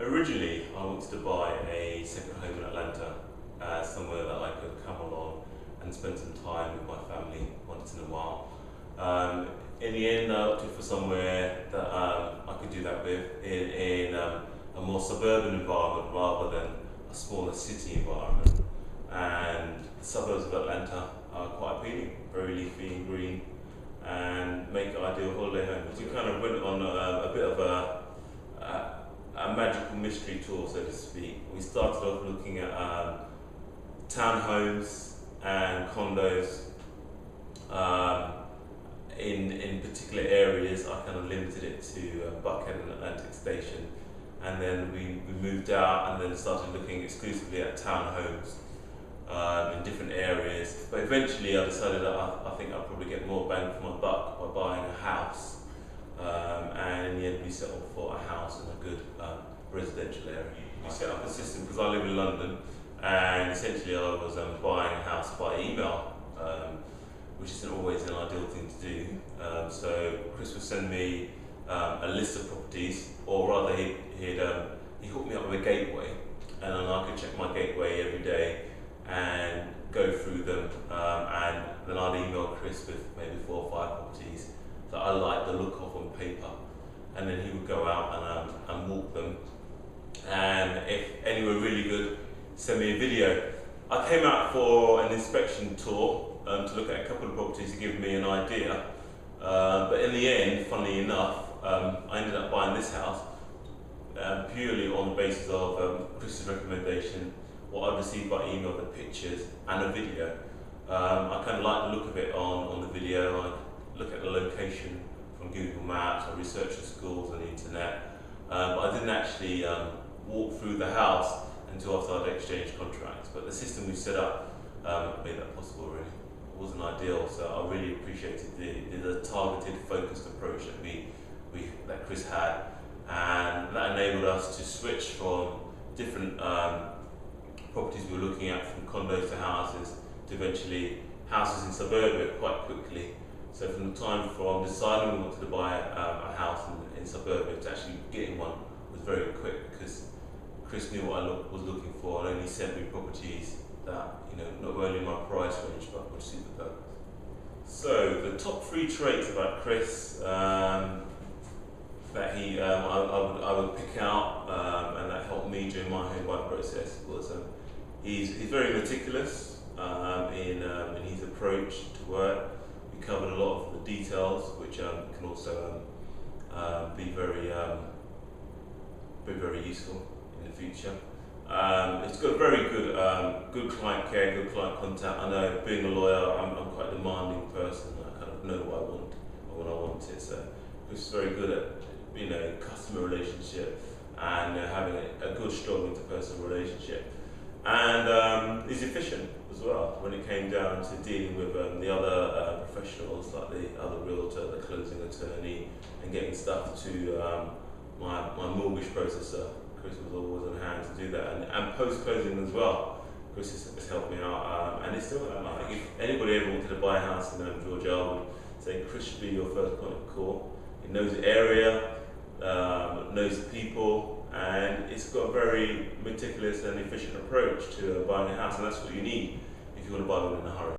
Originally I wanted to buy a second home in Atlanta, somewhere that I could come along and spend some time with my family once in a while. In the end, I opted for somewhere that I could do that with in a more suburban environment rather than a smaller city environment. And the suburbs of Atlanta are quite appealing, very leafy and green, and make ideal holiday homes. We kind of went on a bit of a magical mystery tour, so to speak. We started off looking at townhomes and condos in particular areas. I kind of limited it to Buckhead and Atlantic Station, and then we moved out and then started looking exclusively at townhomes in different areas. But eventually I decided that I think I'll probably get more bang for my buck by buying a house. And in the end we settled for a house in a good residential area. We set up a system because I live in London, and essentially I was buying a house by email, which isn't always an ideal thing to do. So Chris would send me a list of properties, or rather he hooked me up with a gateway, and then I could check my gateway every day and go through them, and then I'd email Chris with maybe 4 or 5 properties that I liked the look of on paper, and then he would go out and walk them, and if any were really good, send me a video. I came out for an inspection tour to look at a couple of properties to give me an idea, but in the end, funnily enough, I ended up buying this house purely on the basis of Chris's recommendation, what I received by email, the pictures and a video. I kind of like the look of it on the video. I look at the location from Google Maps, I researched the schools on the internet, but I didn't actually walk through the house until after I'd exchanged contracts. But the system we set up made that possible really. It wasn't ideal, so I really appreciated the targeted, focused approach that Chris had, and that enabled us to switch from different properties we were looking at, from condos to houses, to eventually houses in suburbia quite quickly. So from the time from deciding we wanted to buy a house in suburbia to actually getting one was very quick, because Chris knew what I was looking for and only sent me properties that, not only my price range but would suit the purpose. So the top 3 traits about Chris that I would pick out and that helped me during my home buying process was he's very meticulous in his approach to work. We covered a lot of the details, which can also be very useful in the future. It's got very good client care, good client contact. I know, being a lawyer, I'm quite a demanding person. I kind of know what I want when I want it. So Chris is very good at customer relationship and having a good, strong interpersonal relationship. And he's efficient as well when it came down to dealing with the other professionals, like the other realtor, the closing attorney, and getting stuff to my mortgage processor. Chris was always on hand to do that, and post-closing as well. Chris has helped me out, and it's still, I think if anybody ever wanted to buy a house in Georgia, I would say Chris should be your first point of call. He knows the area, knows the people, and it's got a very meticulous and efficient approach to buying a house, and that's what you need if you want to buy one in a hurry.